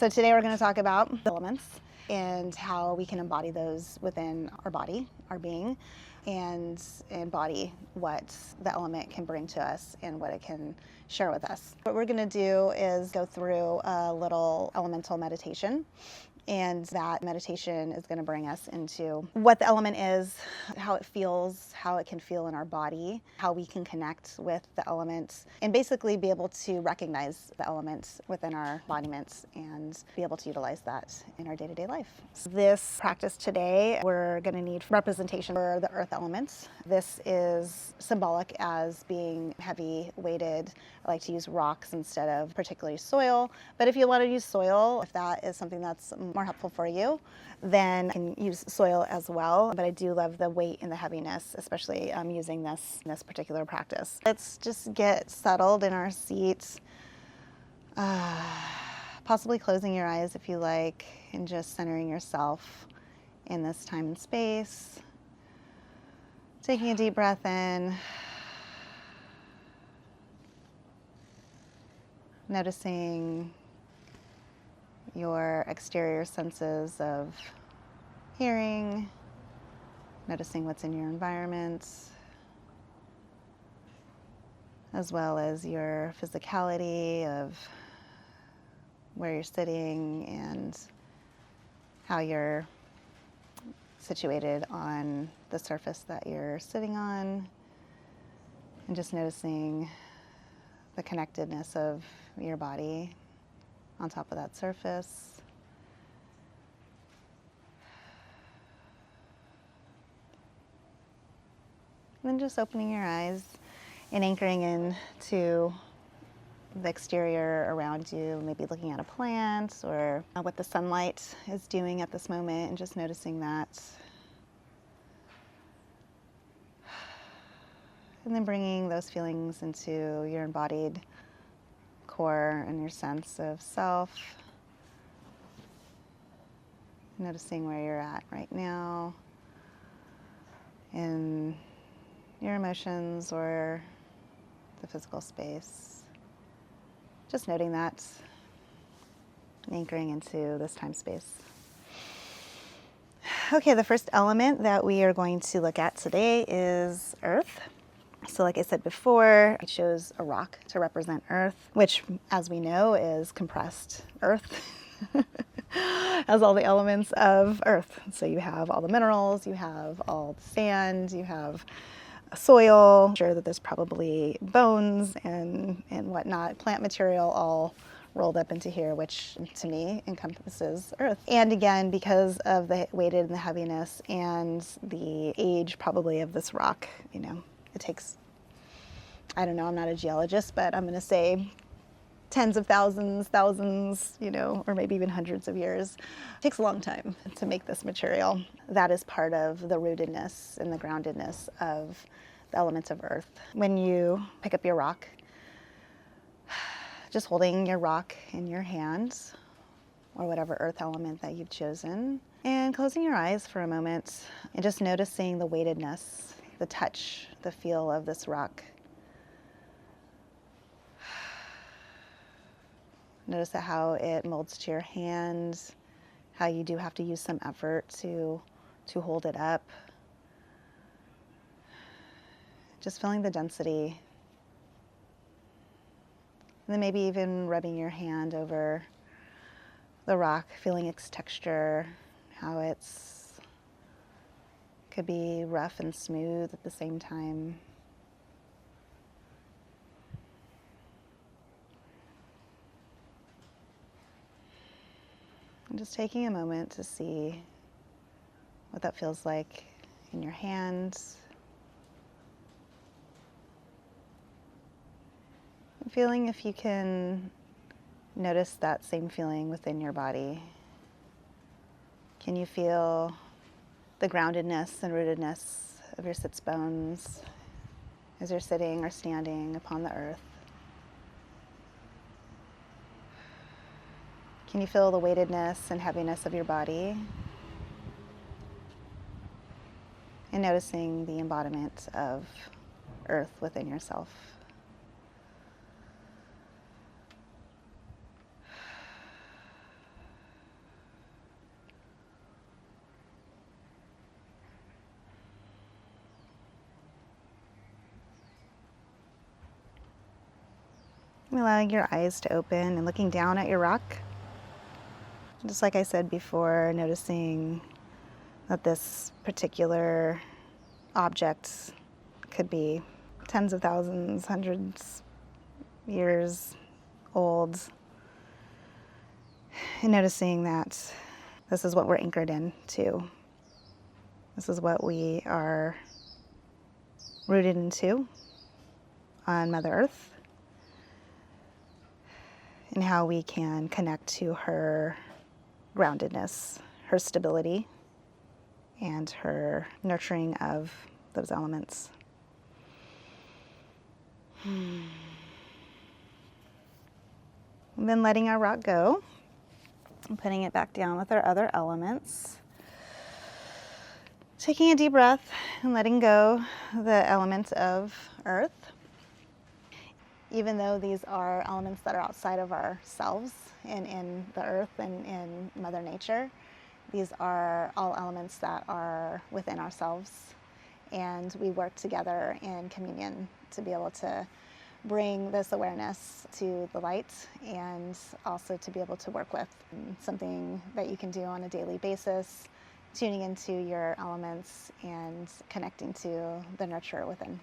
So today we're going to talk about elements and how we can embody those within our body, our being, and embody what the element can bring to us and what it can share with us. What we're going to do is go through a little elemental meditation. And that meditation is going to bring us into what the element is, how it feels, how it can feel in our body, how we can connect with the element, and basically be able to recognize the element within our embodiments and be able to utilize that in our day-to-day life. So this practice today, we're going to need representation for the earth element. This is symbolic as being heavy weighted. I like to use rocks instead of particularly soil, but if you want to use soil, if that is something that's more helpful for you, then you can use soil as well. But I do love the weight and the heaviness, especially using this in this particular practice. Let's just get settled in our seats, possibly closing your eyes if you like, and just centering yourself in this time and space. Taking a deep breath in, noticing your exterior senses of hearing, noticing what's in your environment, as well as your physicality of where you're sitting and how you're situated on the surface that you're sitting on, and just noticing the connectedness of your body on top of that surface. And then just opening your eyes and anchoring in to the exterior around you, maybe looking at a plant or what the sunlight is doing at this moment, and just noticing that. And then bringing those feelings into your embodied core and your sense of self. Noticing where you're at right now in your emotions or the physical space. Just noting that, and anchoring into this time space. Okay, the first element that we are going to look at today is earth. So like I said before, I chose a rock to represent earth, which, as we know, is compressed earth. Has all the elements of earth. So you have all the minerals, you have all the sand, you have soil. I'm sure that there's probably bones and whatnot, plant material all rolled up into here, which to me encompasses earth. And again, because of the weighted and the heaviness and the age probably of this rock, it takes, I don't know, I'm not a geologist, but I'm going to say tens of thousands, or maybe even hundreds of years. It takes a long time to make this material. That is part of the rootedness and the groundedness of the elements of earth. When you pick up your rock, just holding your rock in your hands, or whatever earth element that you've chosen, and closing your eyes for a moment, and just noticing the weightedness, the touch, the feel of this rock. Notice how it molds to your hands, how you do have to use some effort to hold it up. Just feeling the density. And then maybe even rubbing your hand over the rock, feeling its texture, how it's could be rough and smooth at the same time. And just taking a moment to see what that feels like in your hands. And feeling if you can notice that same feeling within your body. Can you feel the groundedness and rootedness of your sits bones as you're sitting or standing upon the earth? Can you feel the weightedness and heaviness of your body? And noticing the embodiment of earth within yourself. Allowing your eyes to open and looking down at your rock. Just like I said before, noticing that this particular object could be tens of thousands, hundreds years old. And noticing that this is what we're anchored into. This is what we are rooted into on Mother Earth, and how we can connect to her groundedness, her stability, and her nurturing of those elements. And then letting our rock go and putting it back down with our other elements. Taking a deep breath and letting go the elements of earth. Even though these are elements that are outside of ourselves and in the earth and in Mother Nature, these are all elements that are within ourselves. And we work together in communion to be able to bring this awareness to the light, and also to be able to work with something that you can do on a daily basis, tuning into your elements and connecting to the nurture within.